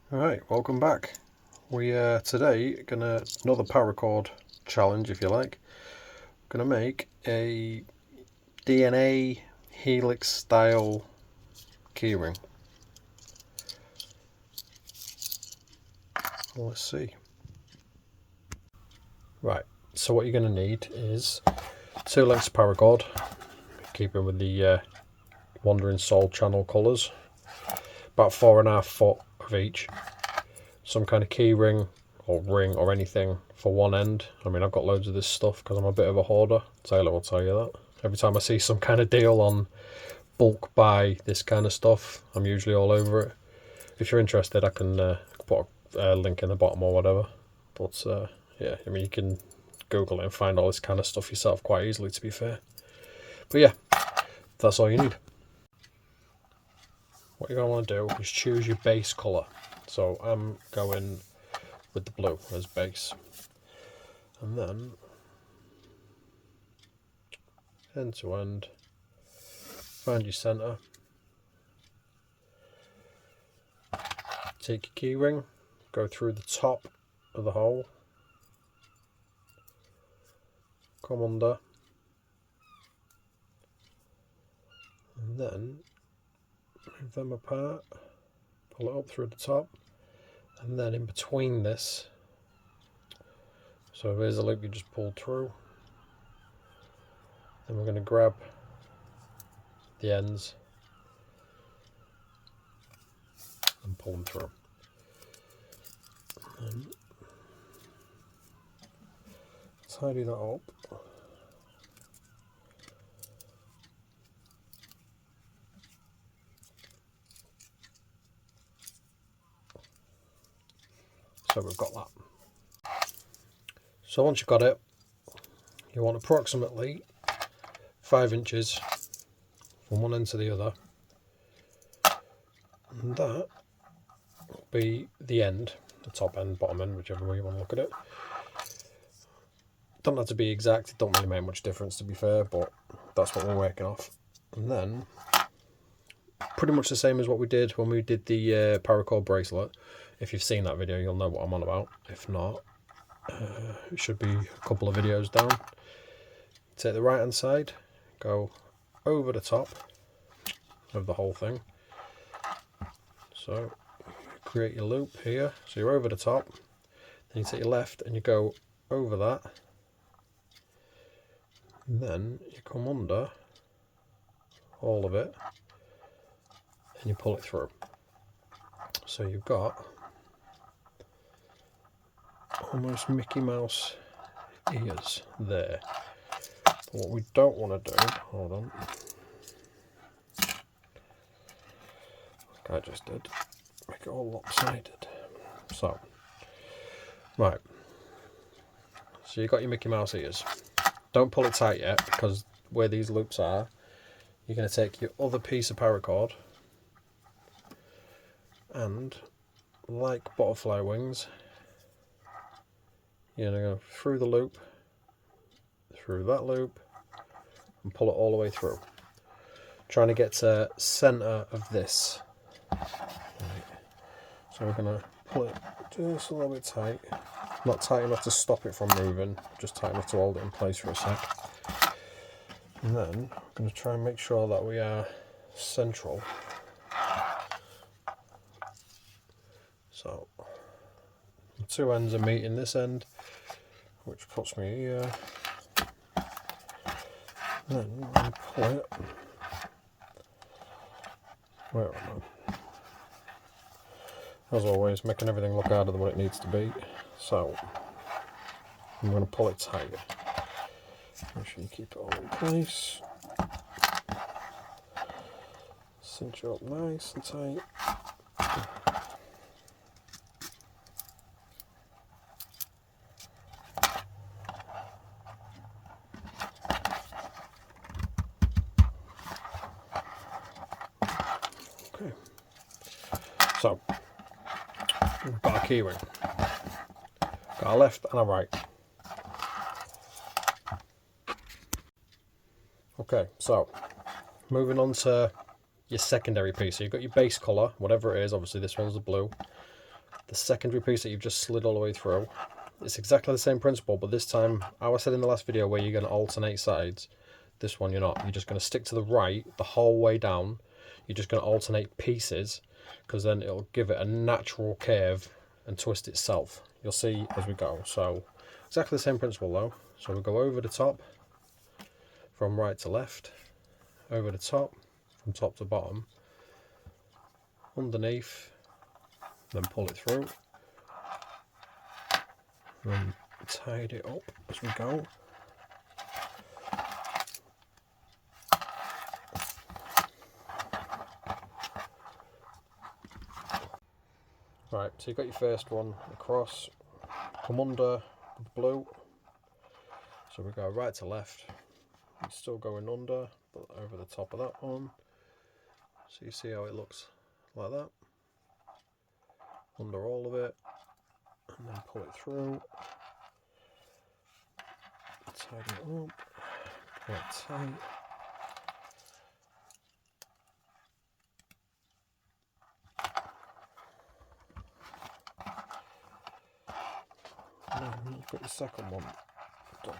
Alright, welcome back. We are today gonna another Paracord challenge, if you like. Gonna make a DNA helix style keyring. Let's see. Right, so what you're gonna need is 2 lengths of paracord, keeping with the Wandering Soul channel colours, about 4.5 foot of each. Some kind of key ring or ring or anything for one end. I mean, I've got loads of this stuff because I'm a bit of a hoarder. Taylor will tell you that. Every time I see some kind of deal on bulk buy this kind of stuff, I'm usually all over it. If you're interested, I can put a link in the bottom or whatever. But yeah, I mean, you can Google it and find all this kind of stuff yourself quite easily, to be fair. But yeah, that's all you need. What you're going to want to do is choose your base colour. So I'm going with the blue as base. And then, end to end, find your centre. Take your key ring, go through the top of the hole. Come under. And then move them apart, pull it up through the top, and then in between this, so here's a loop you just pulled through, then we're going to grab the ends and pull them through. And tidy that up. So we've got that. So once you've got it, you want approximately 5 inches from one end to the other, and that will be the end, the top end, bottom end, whichever way you want to look at it. Don't have to be exact, it don't really make much difference, to be fair, but that's what we're working off. And then pretty much the same as what we did when we did the Paracord bracelet. If you've seen that video, you'll know what I'm on about. If not, it should be a couple of videos down. Take the right hand side, go over the top of the whole thing. So create your loop here, so you're over the top, then you take your left and you go over that, and then you come under all of it and you pull it through. So you've got almost Mickey Mouse ears there. But what we don't want to do, hold on, like I just did, make it all lopsided. So, right, so you've got your Mickey Mouse ears. Don't pull it tight yet, because where these loops are, you're going to take your other piece of paracord and, like butterfly wings, you're going to go through the loop, through that loop, and pull it all the way through. Trying to get to centre of this. Right. So we're going to pull it just a little bit tight. Not tight enough to stop it from moving, just tight enough to hold it in place for a sec. And then I'm going to try and make sure that we are central. So the 2 ends are meeting this end, which puts me here. Then we pull it. Where am I? As always, making everything look harder than what it needs to be. So I'm going to pull it tight. Make sure you keep it all in place. Cinch it up nice and tight. Okay. So we've got a key ring. Got a left and a right. Okay, so moving on to your secondary piece. So you've got your base colour, whatever it is. Obviously this one's the blue. the secondary piece that you've just slid all the way through, it's exactly the same principle, but this time, I said in the last video where you're going to alternate sides. This one you're not. You're just going to stick to the right the whole way down. You're just going to alternate pieces, because then it'll give it a natural curve and twist itself. You'll see as we go. So exactly the same principle though. So we'll go over the top from right to left, over the top from top to bottom, underneath, then pull it through, and tidy it up as we go. Right, so you've got your first one across, come under the blue, so we go right to left, it's still going under, but over the top of that one, so you see how it looks like that, under all of it, and then pull it through, tidy it up, pull it tight. And then you've got your second one done.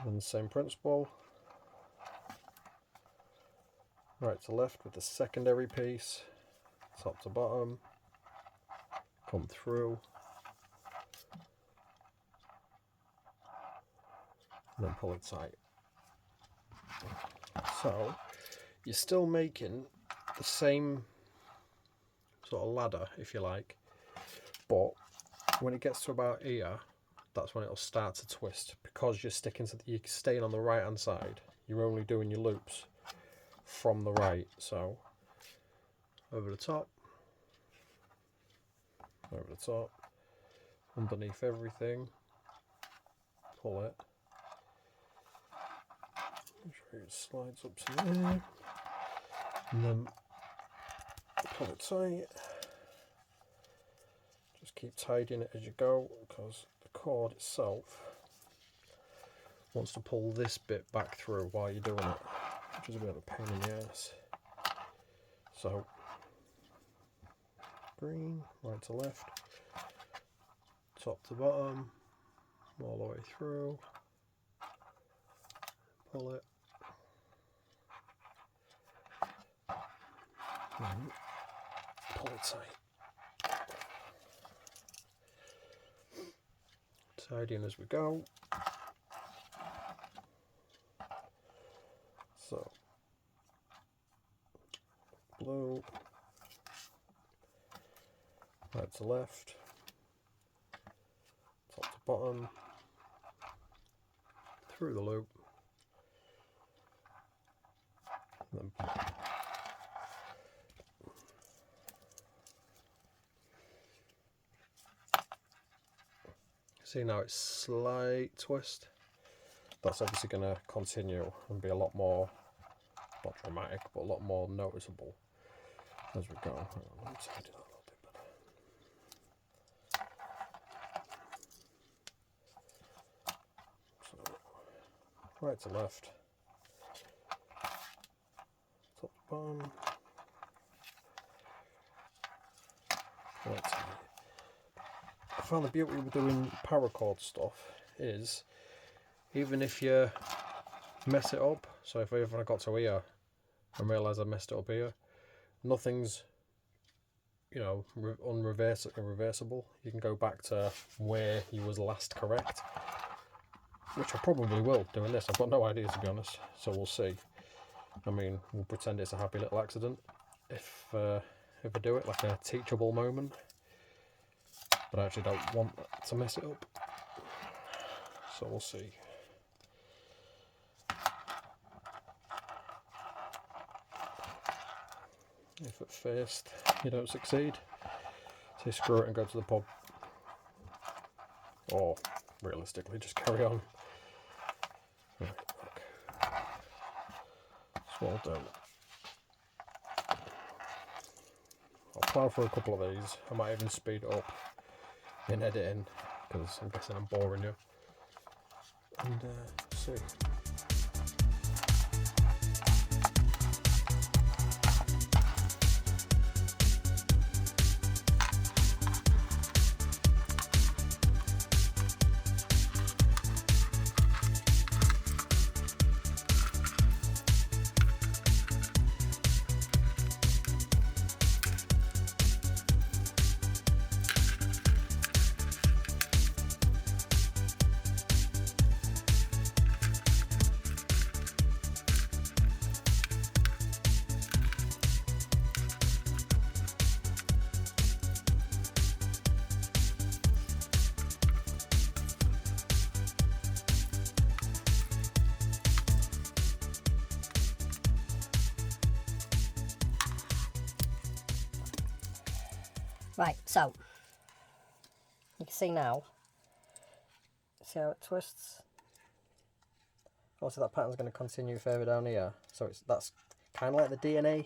And the same principle, right to left with the secondary piece, top to bottom, come through, and then pull it tight. So you're still making the same sort of ladder, if you like, but when it gets to about here, that's when it'll start to twist, because you're you're staying on the right hand side. You're only doing your loops from the right. So over the top, underneath everything, pull it, make sure it slides up to there, and then pull it tight. Just keep tidying it as you go, because the cord itself wants to pull this bit back through while you're doing it, which is a bit of a pain in the ass. So green, right to left, top to bottom, all the way through, pull it, and pull it tight. Tidying as we go. So blue, right to left, top to bottom, through the loop, and then see now it's slight twist. That's obviously going to continue and be a lot more, not dramatic, but a lot more noticeable as we go. Hang on, let me tidy that a little bit better. So, right to left, top to bottom, right to left. I found the beauty with doing paracord stuff is, even if you mess it up, so if I got to here and realised I messed it up here, nothing's, you know, irreversible. You can go back to where you was last correct, which I probably will doing this. I've got no idea, to be honest, so we'll see. I mean, we'll pretend it's a happy little accident if I do it, like a teachable moment. But I actually don't want to mess it up, so we'll see. If at first you don't succeed, say screw it and go to the pub, or realistically just carry on. Right, okay. That's what I'll do. I'll plough for a couple of these. I might even speed it up in editing, because I'm guessing I'm boring you, and see. Right, so you can see now. See how it twists? Also, that pattern's going to continue further down here. So that's kind of like the DNA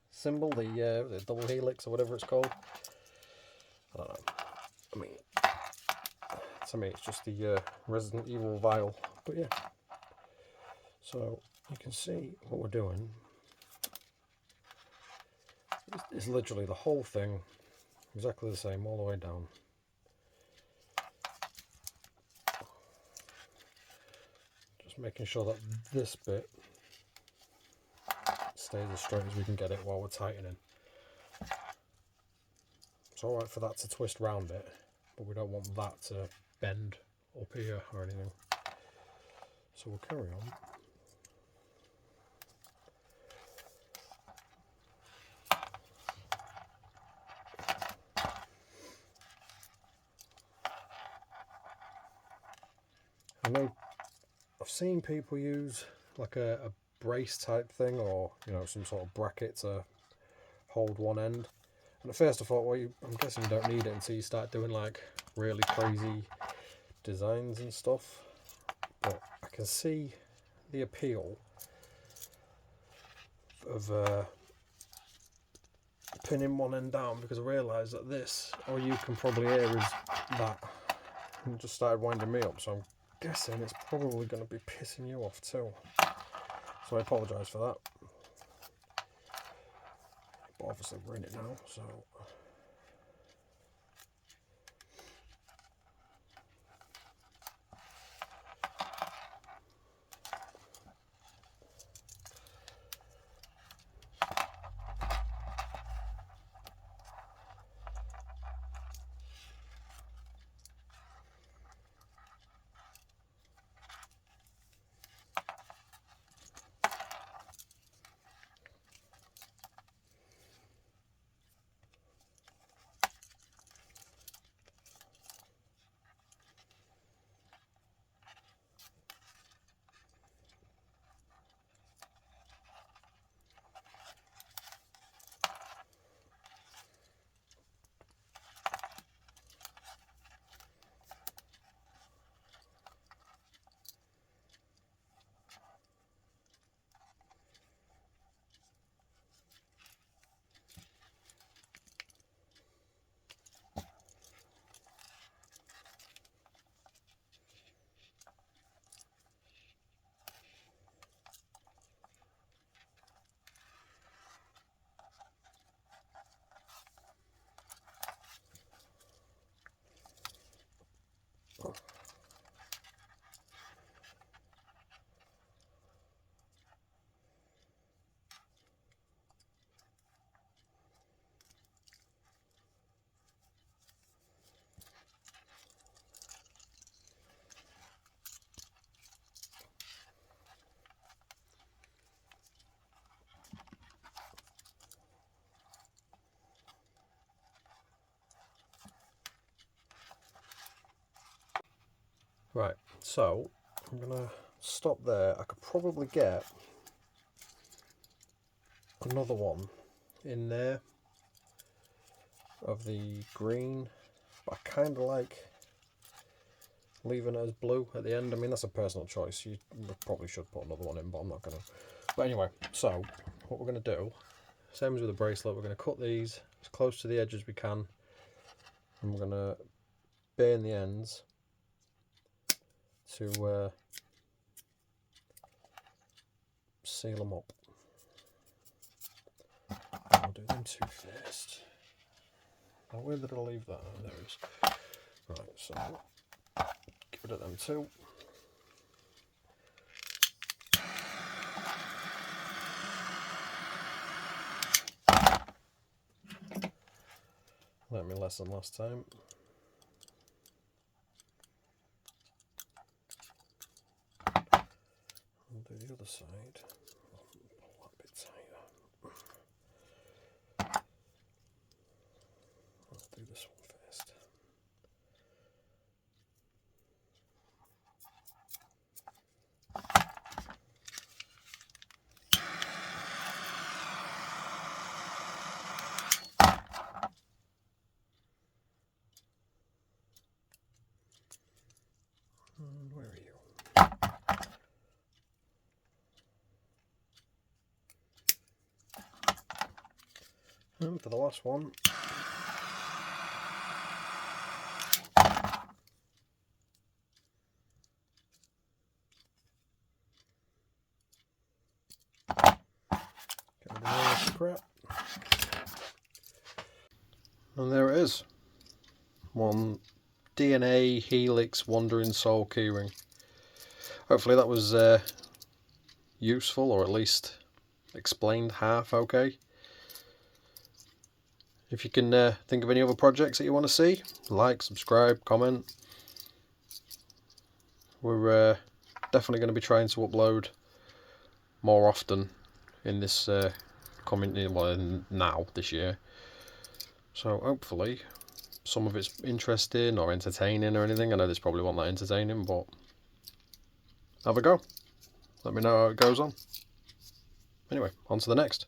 symbol, the double helix or whatever it's called. I don't know. I mean, to me, it's just the Resident Evil vial. But yeah. So you can see what we're doing. It's literally the whole thing, exactly the same all the way down. Just making sure that this bit stays as straight as we can get it while we're tightening. It's alright for that to twist round it, but we don't want that to bend up here or anything. So we'll carry on. I know I've seen people use like a brace type thing, or you know, some sort of bracket to hold one end. And at first I thought, well, I'm guessing you don't need it until you start doing like really crazy designs and stuff. But I can see the appeal of pinning one end down, because I realised that this, or you can probably hear, is that. And it just started winding me up, so I'm guessing it's probably going to be pissing you off too. So I apologise for that. But obviously we're in it now, so... Right, so I'm going to stop there. I could probably get another one in there of the green, but I kind of like leaving it as blue at the end. I mean, that's a personal choice. You probably should put another one in, but I'm not going to. But anyway, so what we're going to do, same as with the bracelet, we're going to cut these as close to the edge as we can, and we're going to burn the ends to seal them up. I'll do them two first. Now, where did I leave that? Oh, there it is. Right, so get rid of them two. Learned me lesson last time. I'll do the other side. Pull that bit tighter. I'll do this one first. And for the last one, get rid of all this crap. And there it is. One DNA Helix Wandering Soul keyring. Hopefully that was useful, or at least explained half okay. If you can think of any other projects that you want to see, like, subscribe, comment. We're definitely going to be trying to upload more often in this now this year. So hopefully some of it's interesting or entertaining or anything. I know this probably wasn't that entertaining, but have a go. Let me know how it goes on. Anyway, on to the next.